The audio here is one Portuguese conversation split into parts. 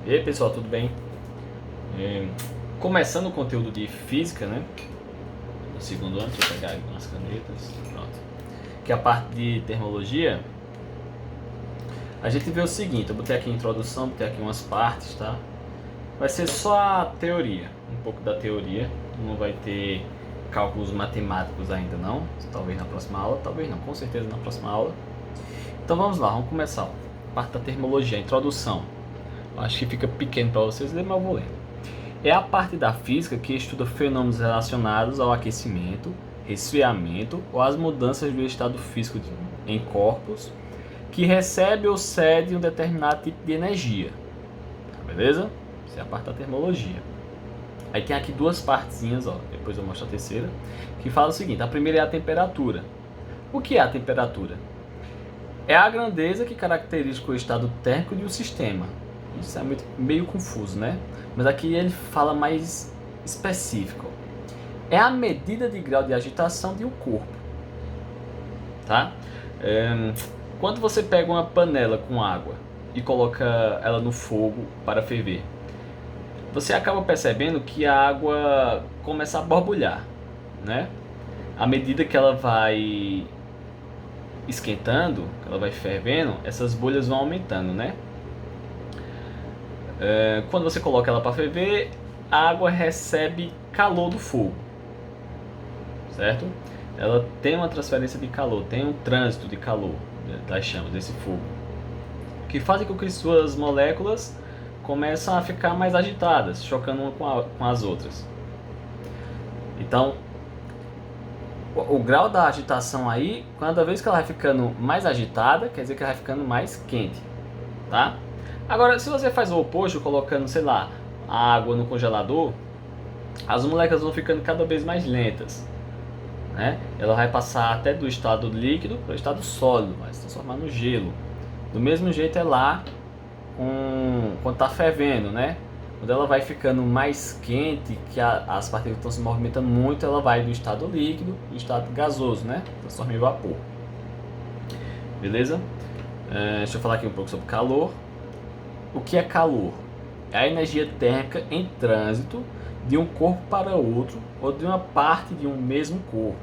E aí pessoal, tudo bem? Começando o conteúdo de física, né? No segundo ano, deixa eu pegar algumas canetas, pronto. Que é a parte de termologia. A gente vê o seguinte, eu botei aqui a introdução, botei aqui umas partes, tá? Vai ser só a teoria, um pouco da teoria, não vai ter cálculos matemáticos ainda não, talvez na próxima aula, talvez não, com certeza na próxima aula. Então vamos lá, vamos começar. A parte da termologia, a introdução. Acho que fica pequeno para vocês lerem, mas eu vou ler. É a parte da física que estuda fenômenos relacionados ao aquecimento, resfriamento ou às mudanças do estado físico em corpos que recebe ou cede um determinado tipo de energia. Beleza? Essa é a parte da termologia. Aí tem aqui duas partezinhas, ó, depois eu mostro a terceira, que fala o seguinte: a primeira é a temperatura. O que é a temperatura? É a grandeza que caracteriza o estado térmico de um sistema. Isso é meio confuso, né? Mas aqui ele fala mais específico. É a medida de grau de agitação de um corpo. Tá? Quando você pega uma panela com água e coloca ela no fogo para ferver, você acaba percebendo que a água começa a borbulhar, né? À medida que ela vai esquentando, que ela vai fervendo, essas bolhas vão aumentando, né? Quando você coloca ela para ferver, a água recebe calor do fogo, certo? Ela tem uma transferência de calor, tem um trânsito de calor das chamas desse fogo, que faz com que suas moléculas começam a ficar mais agitadas, chocando uma com as outras. Então, o grau da agitação aí, cada vez que ela vai ficando mais agitada, quer dizer que ela vai ficando mais quente, tá? Agora, se você faz o oposto, colocando, sei lá, a água no congelador, as moléculas vão ficando cada vez mais lentas, né? Ela vai passar até do estado líquido para o estado sólido, vai se transformar no gelo. Do mesmo jeito é lá quando está fervendo, né? Quando ela vai ficando mais quente, que as partículas estão se movimentando muito, ela vai do estado líquido para o estado gasoso, né? Transforma em vapor. Beleza? Deixa eu falar aqui um pouco sobre calor. O que é calor? É a energia térmica em trânsito de um corpo para outro ou de uma parte de um mesmo corpo.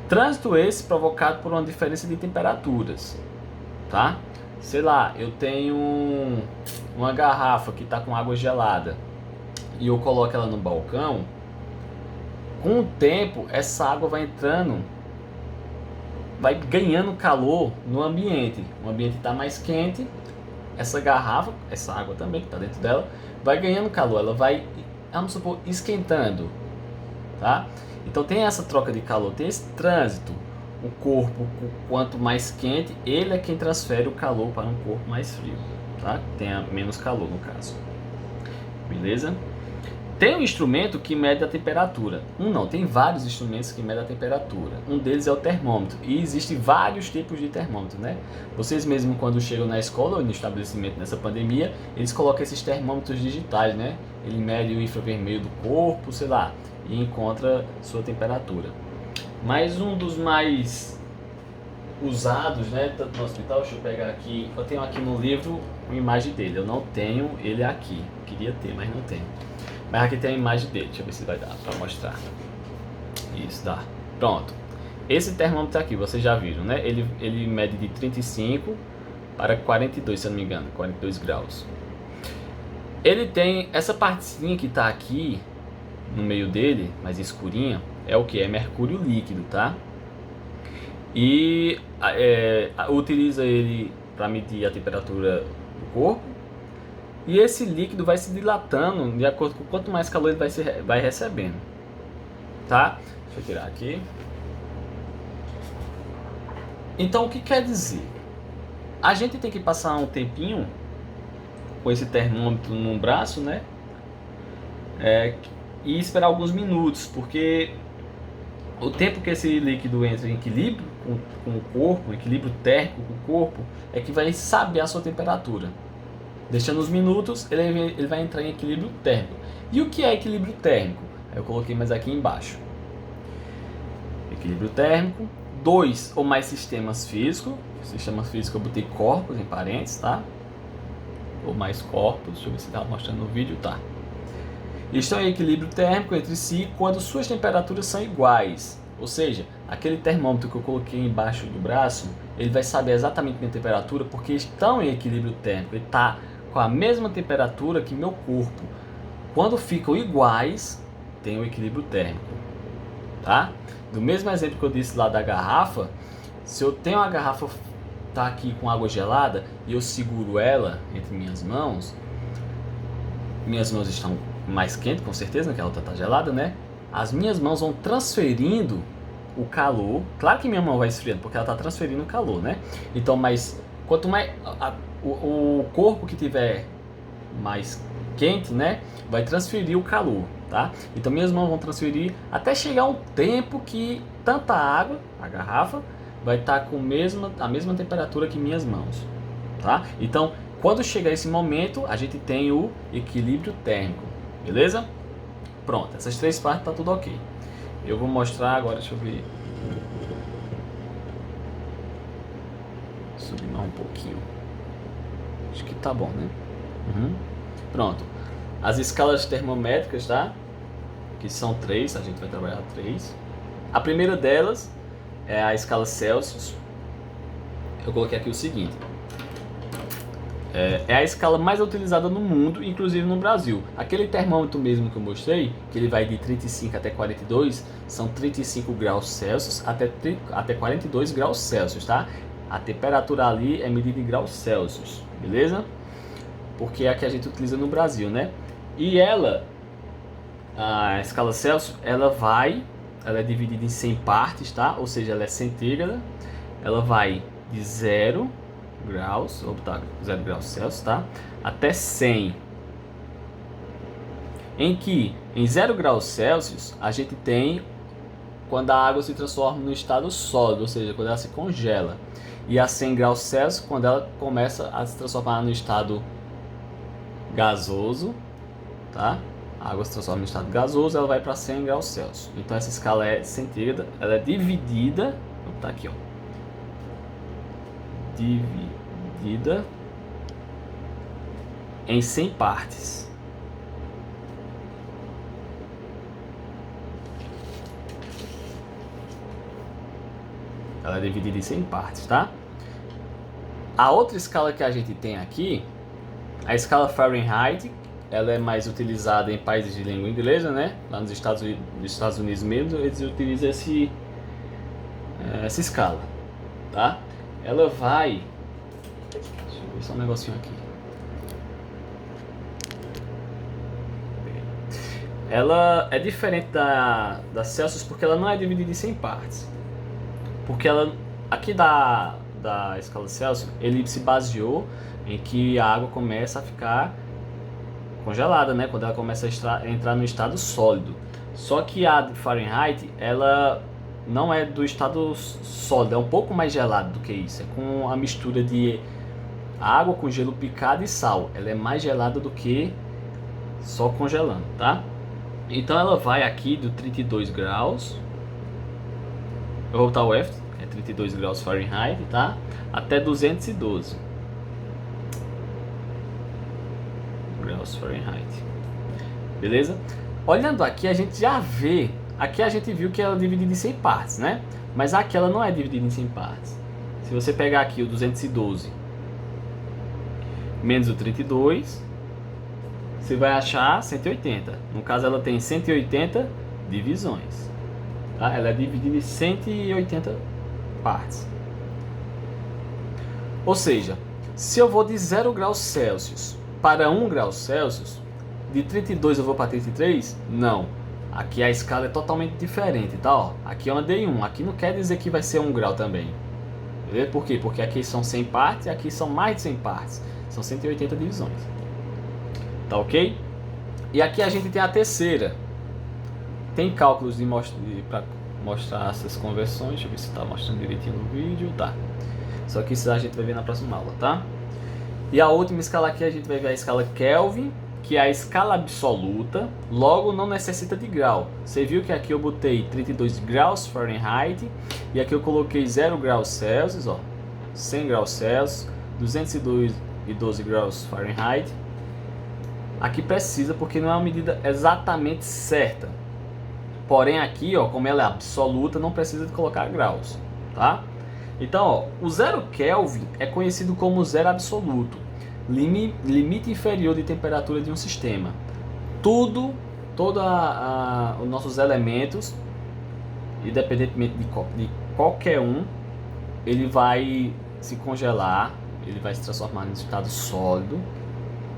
Trânsito esse provocado por uma diferença de temperaturas, tá? Sei lá, eu tenho uma garrafa que está com água gelada e eu coloco ela no balcão. Com o tempo, essa água vai entrando, vai ganhando calor no ambiente. O ambiente está mais quente. Essa garrafa, essa água também que está dentro dela, vai ganhando calor, ela vai, vamos supor, esquentando, tá? Então tem essa troca de calor, tem esse trânsito. O corpo, quanto mais quente, ele é quem transfere o calor para um corpo mais frio, tá? Tenha menos calor no caso. Beleza? Tem um instrumento que mede a temperatura. Tem vários instrumentos que medem a temperatura. Um deles é o termômetro. E existem vários tipos de termômetro, né? Vocês mesmo quando chegam na escola ou no estabelecimento nessa pandemia, eles colocam esses termômetros digitais, né? Ele mede o infravermelho do corpo, sei lá, e encontra sua temperatura. Mas um dos mais usados, né, tanto no hospital, deixa eu pegar aqui, eu tenho aqui no livro uma imagem dele. Eu não tenho ele aqui. Queria ter, mas não tenho. Mas aqui tem a imagem dele, deixa eu ver se vai dar para mostrar. Isso, dá. Pronto. Esse termômetro aqui, vocês já viram, né? Ele mede de 35 para 42, se eu não me engano, 42 graus. Ele tem essa partezinha que está aqui no meio dele, mais escurinha, é o que? É mercúrio líquido, tá? E utiliza ele para medir a temperatura do corpo. E esse líquido vai se dilatando de acordo com quanto mais calor ele vai recebendo, tá? Deixa eu tirar aqui. Então o que quer dizer? A gente tem que passar um tempinho com esse termômetro no braço, né? E esperar alguns minutos, porque o tempo que esse líquido entra em equilíbrio com o corpo, equilíbrio térmico com o corpo, é que vai saber a sua temperatura. Deixando os minutos, ele vai entrar em equilíbrio térmico. E o que é equilíbrio térmico? Eu coloquei mais aqui embaixo. Equilíbrio térmico, 2 ou mais sistemas físicos. Sistemas físicos eu botei corpos em parênteses, tá? ou mais corpos, deixa eu ver se está mostrando no vídeo, tá. Estão em equilíbrio térmico entre si quando suas temperaturas são iguais. Ou seja, aquele termômetro que eu coloquei embaixo do braço, ele vai saber exatamente minha temperatura porque estão em equilíbrio térmico. Ele está com a mesma temperatura que meu corpo. Quando ficam iguais, tem o equilíbrio térmico. Tá? Do mesmo exemplo que eu disse lá da garrafa, se eu tenho a garrafa tá aqui com água gelada e eu seguro ela entre minhas mãos estão mais quentes, com certeza, que a outra está gelada, né? As minhas mãos vão transferindo o calor. Claro que minha mão vai esfriando, porque ela está transferindo o calor, né? Então, mas quanto mais o corpo que tiver mais quente, né, vai transferir o calor, tá? Então minhas mãos vão transferir até chegar um tempo que tanta água, a garrafa, vai estar com a mesma temperatura que minhas mãos, tá? Então, quando chegar esse momento, a gente tem o equilíbrio térmico, beleza? Pronto, essas três partes tá tudo ok. Eu vou mostrar agora, deixa eu ver. Subir um pouquinho. Acho que tá bom, né? Pronto. As escalas termométricas, tá? Que são 3, a gente vai trabalhar 3. A primeira delas é a escala Celsius. Eu coloquei aqui o seguinte. É a escala mais utilizada no mundo, inclusive no Brasil. Aquele termômetro mesmo que eu mostrei, que ele vai de 35 até 42, são 35 graus Celsius até 42 graus Celsius, tá? A temperatura ali é medida em graus Celsius, beleza? Porque é a que a gente utiliza no Brasil, né? E a escala Celsius, ela é dividida em 100 partes, tá? Ou seja, ela é centígrada. Ela vai de 0 graus, vou botar 0 graus Celsius, tá? Até 100. Em que em 0 graus Celsius a gente tem quando a água se transforma no estado sólido, ou seja, quando ela se congela. E a 100 graus Celsius quando ela começa a se transformar no estado gasoso, tá? A água se transforma no estado gasoso, ela vai para 100 graus Celsius. Então essa escala é centígrada, ela é dividida, vou botar aqui, ó. Dividida em 100 partes. Ela é dividida em 100 partes, tá? A outra escala que a gente tem aqui, a escala Fahrenheit, ela é mais utilizada em países de língua inglesa, né? Lá nos Estados Unidos mesmo, eles utilizam essa escala, tá? Ela vai... Deixa eu ver só um negocinho aqui. Ela é diferente da Celsius porque ela não é dividida em 100 partes. Porque ela, aqui da escala Celsius, ele se baseou em que a água começa a ficar congelada, né? Quando ela começa a entrar no estado sólido. Só que a de Fahrenheit, ela não é do estado sólido, é um pouco mais gelado do que isso. É com a mistura de água com gelo picado e sal. Ela é mais gelada do que só congelando, tá? Então ela vai aqui do 32 graus. Eu vou botar o F, é 32 graus Fahrenheit, tá? Até 212 graus Fahrenheit. Beleza? Olhando aqui, a gente já vê. Aqui a gente viu que ela é dividida em 100 partes, né? Mas aqui ela não é dividida em 100 partes. Se você pegar aqui o 212 menos o 32, você vai achar 180. No caso, ela tem 180 divisões. Tá? Ela é dividida em 180 partes. Ou seja, se eu vou de 0 graus Celsius para 1 grau Celsius, de 32 eu vou para 33? Não. Aqui a escala é totalmente diferente, tá? Ó, aqui eu andei 1. Aqui não quer dizer que vai ser 1 grau também. Beleza? Por quê? Porque aqui são 100 partes e aqui são mais de 100 partes. São 180 divisões. Tá ok? E aqui a gente tem a terceira. Tem cálculos para mostrar essas conversões. Deixa eu ver se está mostrando direitinho no vídeo. Tá. Só que isso a gente vai ver na próxima aula, tá? E a última escala aqui a gente vai ver a escala Kelvin, que é a escala absoluta, logo não necessita de grau. Você viu que aqui eu botei 32 graus Fahrenheit e aqui eu coloquei 0 graus Celsius, ó, 100 graus Celsius, e 12 graus Fahrenheit. Aqui precisa porque não é uma medida exatamente certa. Porém aqui, ó, como ela é absoluta, não precisa de colocar graus, tá? Então, ó, o 0 Kelvin é conhecido como zero absoluto, limite inferior de temperatura de um sistema. Todos os nossos elementos, independentemente de qualquer um, ele vai se congelar, ele vai se transformar em estado sólido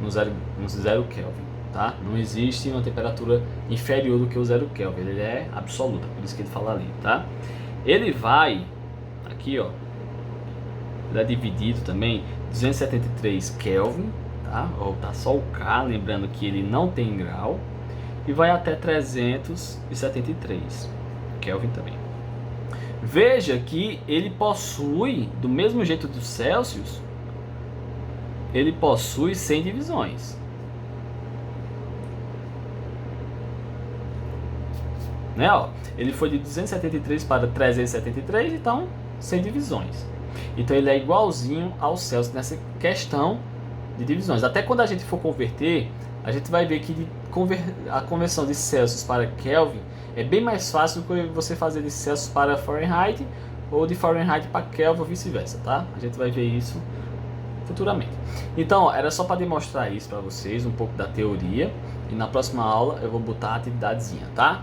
no zero Kelvin. Tá? Não existe uma temperatura inferior do que o 0 Kelvin, ele é absoluta, por isso que ele fala ali, tá? Ele vai, aqui ó, ele é dividido também, 273 Kelvin, tá? Ou tá só o K, lembrando que ele não tem grau, e vai até 373 Kelvin também. Veja que ele possui, do mesmo jeito do Celsius, ele possui 100 divisões. Né, ó, ele foi de 273 para 373, então 100 divisões. Então ele é igualzinho ao Celsius nessa questão de divisões. Até quando a gente for converter, a gente vai ver que a conversão de Celsius para Kelvin é bem mais fácil do que você fazer de Celsius para Fahrenheit ou de Fahrenheit para Kelvin ou vice-versa, tá? A gente vai ver isso futuramente. Então, ó, era só para demonstrar isso para vocês, um pouco da teoria. E na próxima aula eu vou botar a atividadezinha, tá?